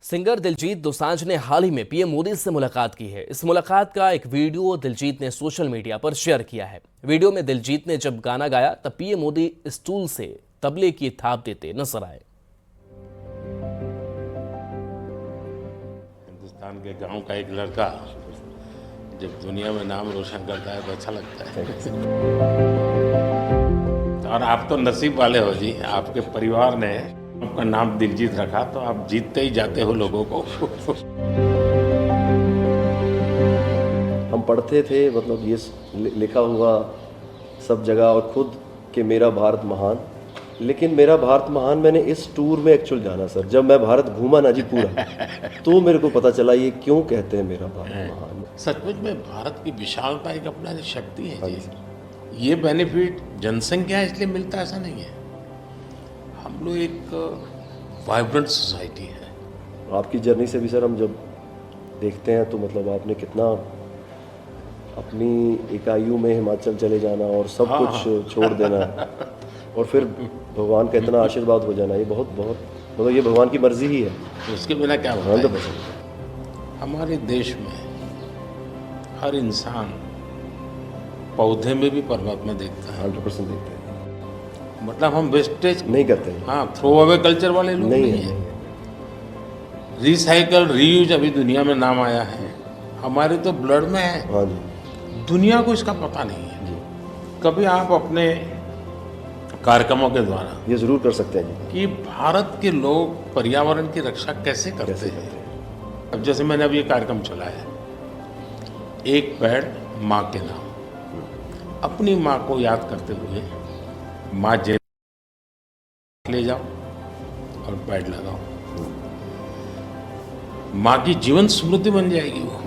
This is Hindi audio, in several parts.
सिंगर दिलजीत दोसांझ ने हाल ही में पीएम मोदी से मुलाकात की है। इस मुलाकात का एक वीडियो दिलजीत ने सोशल मीडिया पर शेयर किया है। वीडियो में दिलजीत ने जब गाना गाया तब पीएम मोदी स्टूल से तबले की थाप देते नजर आए। हिंदुस्तान के गांव का एक लड़का जब दुनिया में नाम रोशन करता है तो अच्छा लगता है। और आप तो नसीब वाले हो जी, आपके परिवार ने आपका नाम दिलजीत रखा तो आप जीतते ही जाते हो लोगों को। हम पढ़ते थे, मतलब ये लिखा हुआ सब जगह और खुद कि मेरा भारत महान, लेकिन मेरा भारत महान मैंने इस टूर में एक्चुअल जाना सर। जब मैं भारत घूमा ना जी पूरा तो मेरे को पता चला ये क्यों कहते हैं मेरा भारत महान। सचमुच में भारत की विशालता एक अपना शक्ति है जी। ये बेनिफिट जनसंख्या इसलिए मिलता है ऐसा नहीं है। हम लोग एक वाइब्रेंट सोसाइटी है। आपकी जर्नी से भी सर हम जब देखते हैं तो मतलब आपने कितना अपनी इकाइयों में हिमाचल चले जाना और सब कुछ छोड़ देना और फिर भगवान का इतना आशीर्वाद हो जाना, ये बहुत बहुत मतलब ये भगवान की मर्जी ही है। तो उसके बिना क्या होता है? हमारे देश में हर इंसान पौधे में भी परमात्मा देखता है। 100% देखते हैं, मतलब हम वेस्टेज नहीं करते हैं। हाँ, थ्रो अवे कल्चर वाले लोग नहीं है। रिसाइकल रीयूज अभी दुनिया में नाम आया है, हमारे तो ब्लड में है। हाँ जी। दुनिया को इसका पता नहीं है जी। कभी आप अपने कार्यक्रमों के द्वारा ये जरूर कर सकते हैं जी कि भारत के लोग पर्यावरण की रक्षा कैसे करते हैं। अब जैसे मैंने अब ये कार्यक्रम चलाया, एक पेड़ माँ के नाम, अपनी माँ को याद करते हुए माँ ले जाओ और पेड़ लगाओ, माँ की जीवन स्मृति बन जाएगी वो।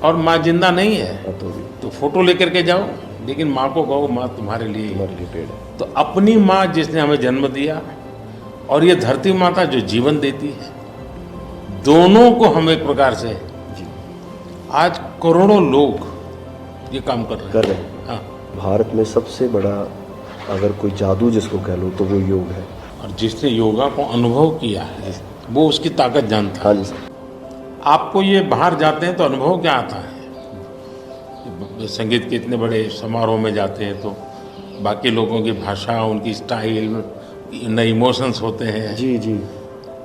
और माँ जिंदा नहीं है तो फोटो लेकर के जाओ, लेकिन माँ को कहो माँ तुम्हारे लिए पेड़ है। तो अपनी माँ जिसने हमें जन्म दिया और ये धरती माता जो जीवन देती है, दोनों को हम एक प्रकार से जी आज करोड़ों लोग ये काम कर रहे हैं। हाँ, भारत में सबसे बड़ा अगर कोई जादू जिसको कह लो तो वो योग है। और जिसने योगा को अनुभव किया है वो उसकी ताकत जानता है। हाँ जी सर। आपको ये बाहर जाते हैं तो अनुभव क्या आता है? संगीत के इतने बड़े समारोह में जाते हैं तो बाकी लोगों की भाषा, उनकी स्टाइल, नए इमोशंस होते हैं। जी जी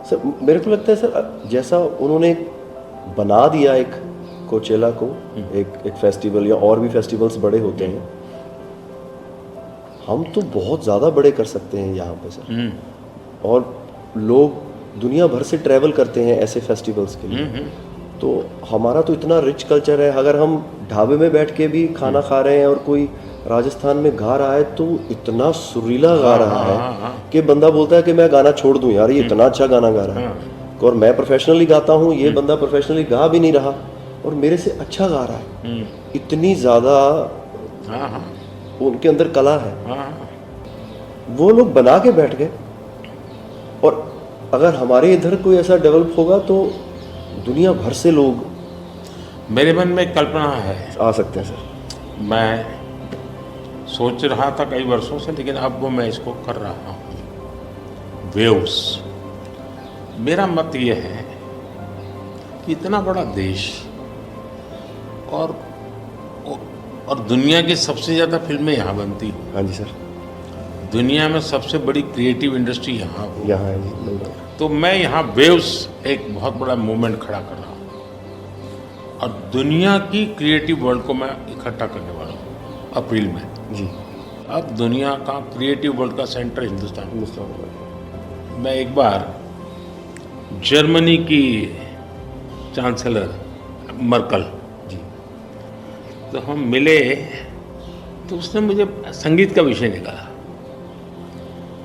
सर, मेरे को लगता है सर जैसा उन्होंने बना दिया एक कोचेला को एक फेस्टिवल या और भी फेस्टिवल्स बड़े होते हैं, हम तो बहुत ज़्यादा बड़े कर सकते हैं यहाँ पे सर। और लोग दुनिया भर से ट्रैवल करते हैं ऐसे फेस्टिवल्स के लिए। तो हमारा तो इतना रिच कल्चर है, अगर हम ढाबे में बैठ के भी खाना खा रहे हैं और कोई राजस्थान में गा रहा है तो इतना सुरीला गा रहा है कि बंदा बोलता है कि मैं गाना छोड़ दूं यार, ये इतना अच्छा गाना गा रहा है। और मैं प्रोफेशनली गाता हूँ, ये बंदा प्रोफेशनली गा भी नहीं रहा और मेरे से अच्छा गा रहा है। इतनी ज़्यादा उनके अंदर कला है। वो लोग बना के बैठ गए। और अगर हमारे इधर कोई ऐसा डेवलप होगा तो दुनिया भर से लोग, मेरे मन में कल्पना है, आ सकते हैं सर। मैं सोच रहा था कई वर्षों से, लेकिन अब वो मैं इसको कर रहा हूँ। वेव्स, मेरा मत ये है कि इतना बड़ा देश और दुनिया की सबसे ज़्यादा फिल्में यहाँ बनती हैं। हाँ जी सर। दुनिया में सबसे बड़ी क्रिएटिव इंडस्ट्री यहाँ है जी। तो मैं यहाँ वेव्स एक बहुत बड़ा मूवमेंट खड़ा कर रहा हूँ और दुनिया की क्रिएटिव वर्ल्ड को मैं इकट्ठा करने वाला हूँ अप्रैल में जी। अब दुनिया का क्रिएटिव वर्ल्ड का सेंटर हिंदुस्तान। मैं एक बार जर्मनी की चांसलर मर्कल जी, तो हम मिले तो उसने मुझे संगीत का विषय निकाला।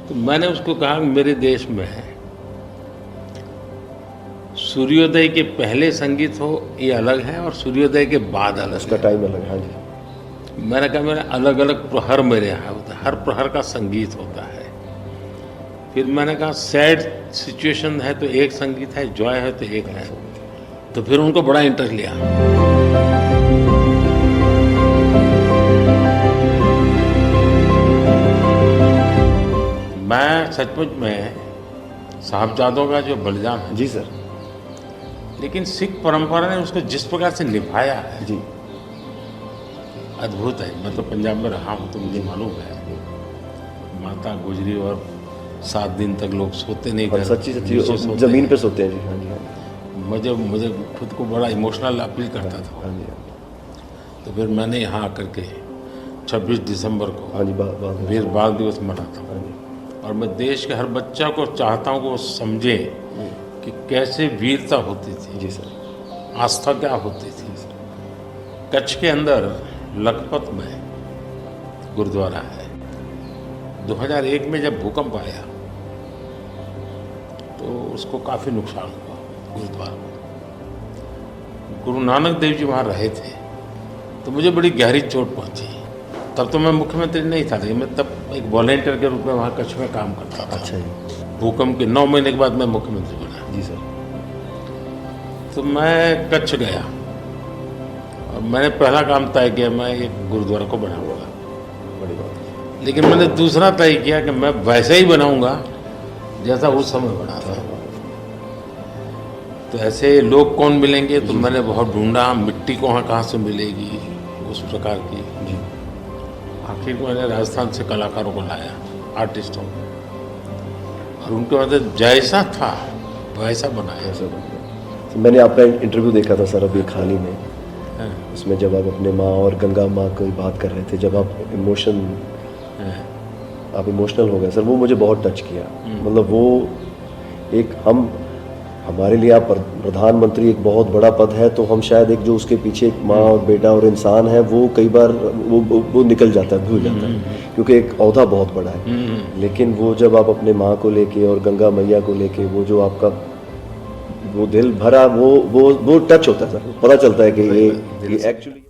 तो मैंने उसको कहा मेरे देश में सूर्योदय के पहले संगीत हो ये अलग है और सूर्योदय के बाद अलग, उसका टाइम अलग है। हाँ जी। मैंने कहा मेरा अलग अलग प्रहर मेरे यहाँ होता है, हर प्रहर का संगीत होता है। फिर मैंने कहा सैड सिचुएशन है तो एक संगीत है, जॉय है तो एक है। तो फिर उनको बड़ा इंटरेस्ट लिया। मैं सचमुच में साहबजादों का जो बलिदान है जी सर, लेकिन सिख परंपरा ने उसको जिस प्रकार से निभाया है जी अद्भुत है। मैं तो पंजाब में रहा हूँ तो मुझे मालूम है, माता गुजरी और 7 दिन तक लोग सोते नहीं और घर, सच्ची नीचे सच्ची सोते जमीन हैं। पे सोते हैं जी। हाँ जी, हाँ जी, मुझे खुद को बड़ा इमोशनल अपील करता था। हाँ जी, हाँ जी। तो फिर मैंने यहाँ आकर के 26 दिसंबर को हाँ जी, बाद वीर बाल दिवस मना था। हाँ जी, और मैं देश के हर बच्चा को चाहता हूँ कि वो समझे कि कैसे वीरता होती थी, जी सर। आस्था क्या होती थी। कच्छ के अंदर लखपत में गुरुद्वारा है। 2001 में जब भूकंप आया तो उसको काफ़ी नुकसान हुआ गुरुद्वारा को। गुरु नानक देव जी वहाँ रहे थे तो मुझे बड़ी गहरी चोट पहुँची। तब तो मैं मुख्यमंत्री नहीं था, लेकिन मैं तब एक वॉलेंटियर के रूप में वहाँ कच्छ में काम करता था। अच्छा जी। भूकंप के 9 महीने के बाद मैं मुख्यमंत्री बना। जी सर। तो मैं कच्छ गया और मैंने पहला काम तय किया, मैं एक गुरुद्वारा को बनाऊंगा। बड़ी बात है। लेकिन मैंने दूसरा तय किया कि मैं वैसे ही बनाऊंगा जैसा उस समय बना था। तो ऐसे लोग कौन मिलेंगे, तो मैंने बहुत ढूंढा मिट्टी कहाँ से मिलेगी उस प्रकार की। जी आखिर में मैंने राजस्थान से कलाकारों को लाया, आर्टिस्टों को, और उनके मतलब जैसा था वैसा बनाया। ऐसा बन गया। तो मैंने आपका इंटरव्यू देखा था सर अभी हाल ही में, हाँ, उसमें जब आप अपने माँ और गंगा माँ की बात कर रहे थे, जब आप हाँ, इमोशनल हो गए सर, वो मुझे बहुत टच किया। मतलब वो एक हमारे लिए आप प्रधानमंत्री एक बहुत बड़ा पद है, तो हम शायद एक जो उसके पीछे एक माँ और बेटा और इंसान है, वो कई बार वो निकल जाता है, भूल जाता है, क्योंकि एक ओहदा बहुत बड़ा है। लेकिन वो जब आप अपने माँ को लेके और गंगा मैया को लेके, वो जो आपका वो दिल भरा, वो टच होता है सर, पता चलता है कि ये एक्चुअली